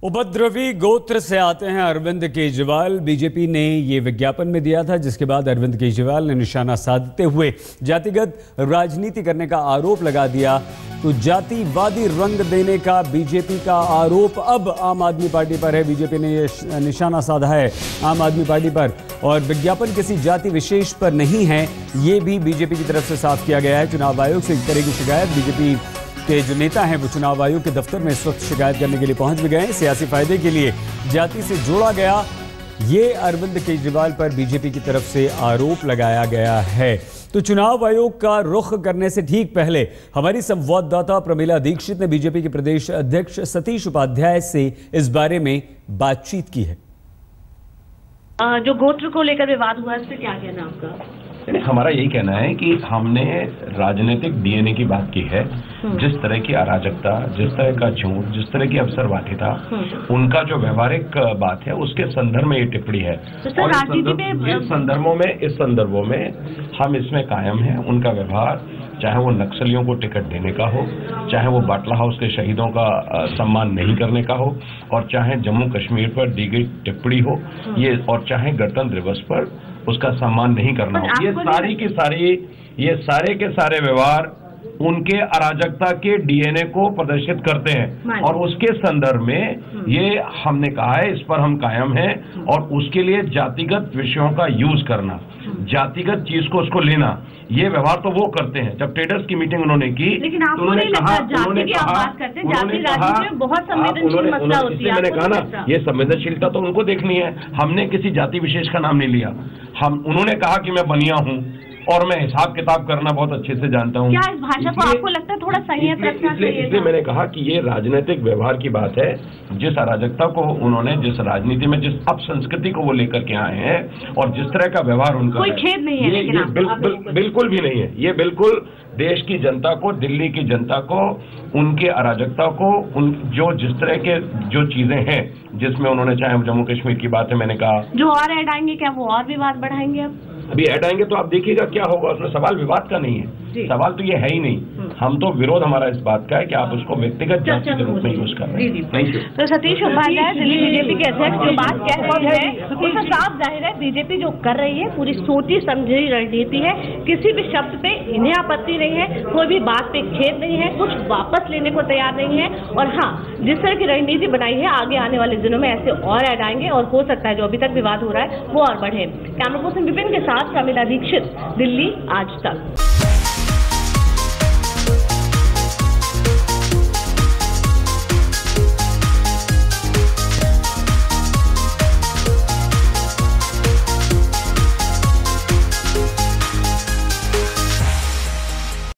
उपद्रवी गोत्र से आते हैं अरविंद केजरीवाल। बीजेपी ने ये विज्ञापन में दिया था, जिसके बाद अरविंद केजरीवाल ने निशाना साधते हुए जातिगत राजनीति करने का आरोप लगा दिया। तो जातिवादी रंग देने का बीजेपी का आरोप अब आम आदमी पार्टी पर है। बीजेपी ने ये निशाना साधा है आम आदमी पार्टी पर, और विज्ञापन किसी जाति विशेष पर नहीं है, ये भी बीजेपी की तरफ से साफ किया गया है। चुनाव आयोग से इस तरह की शिकायत बीजेपी के जो नेता हैं वो चुनाव आयोग के दफ्तर में इस वक्त शिकायत करने के लिए पहुंच भी गए। सियासी फायदे के लिए जाति से जोड़ा गया, ये अरविंद केजरीवाल पर बीजेपी की तरफ से आरोप लगाया गया है। तो चुनाव आयोग का रुख करने से ठीक पहले हमारी संवाददाता प्रमिला दीक्षित ने बीजेपी के प्रदेश अध्यक्ष सतीश उपाध्याय से इस बारे में बातचीत की है। जो गोत्र को लेकर विवाद हुआ, इस पर क्या कहना आपका? हमारा यही कहना है कि हमने राजनीतिक डीएनए की बात की है। जिस तरह की अराजकता, जिस तरह का झूठ, जिस तरह की अवसरवादिता, उनका जो व्यवहारिक बात है, उसके संदर्भ में ये टिप्पणी है। तो और इस संदर्भों में हम इसमें कायम हैं। उनका व्यवहार, चाहे वो नक्सलियों को टिकट देने का हो, चाहे वो बाटला हाउस के शहीदों का सम्मान नहीं करने का हो, और चाहे जम्मू कश्मीर पर दी गई टिप्पणी हो, ये, और चाहे गणतंत्र दिवस पर उसका सम्मान नहीं करना हो, ये सारे के सारे व्यवहार उनके अराजकता के डीएनए को प्रदर्शित करते हैं। और उसके संदर्भ में ये हमने कहा है, इस पर हम कायम हैं। और उसके लिए जातिगत विषयों का यूज करना, जातिगत चीज को उसको लेना, ये व्यवहार तो वो करते हैं। जब ट्रेडर्स की मीटिंग उन्होंने की, लेकिन आपको नहीं लगता जाति की आप बात करते हैं, जाति राजनीति में बहुत संवेदनशील मसला होती है। मैंने कहा ना, ये संवेदनशीलता तो उनको देखनी है। हमने किसी जाति विशेष का नाम नहीं लिया। उन्होंने कहा कि मैं बनिया हूँ और मैं हिसाब किताब करना बहुत अच्छे से जानता हूँ। क्या इस भाषा को आपको लगता है थोड़ा संयत रखना चाहिए? इसलिए मैंने कहा कि ये राजनीतिक व्यवहार की बात है। जिस अराजकता को उन्होंने, जिस राजनीति में, जिस अपसंस्कृति को वो लेकर के आए हैं, और जिस तरह का व्यवहार उनका, कोई खेद नहीं है। ये बिल्कुल भी नहीं है। ये बिल्कुल देश की जनता को, दिल्ली की जनता को, उनके अराजकता को, जिस तरह के जो चीजें हैं, जिसमें उन्होंने, चाहे जम्मू कश्मीर की बात है, मैंने कहा जो और ऐड आएंगे, क्या वो और विवाद बढ़ाएंगे? अब अभी ऐड आएंगे तो आप देखिएगा क्या होगा। उसमें सवाल विवाद का नहीं है, सवाल तो ये है ही नहीं। हम तो विरोध हमारा इस बात का है कि आप उसको व्यक्तिगत जाति के रूप में यूज कर रहे हैं। Thank you. तो सतीश उपाध्याय, दिल्ली बीजेपी के अध्यक्ष, जो बात कह रहे हैं उससे साफ जाहिर है बीजेपी जो कर रही है पूरी सोची समझी रणनीति है। किसी भी शब्द पे इन्हें आपत्ति नहीं है, कोई भी बात पे खेद नहीं है, कुछ वापस लेने को तैयार नहीं है। और हाँ, जिस तरह की रणनीति बनाई है, आगे आने वाले दिनों में ऐसे और ऐड आएंगे, और हो सकता है जो अभी तक विवाद हो रहा है वो और बढ़े। कैमरा पर्सन विपिन के साथ प्रमिला दीक्षित, दिल्ली आज तक।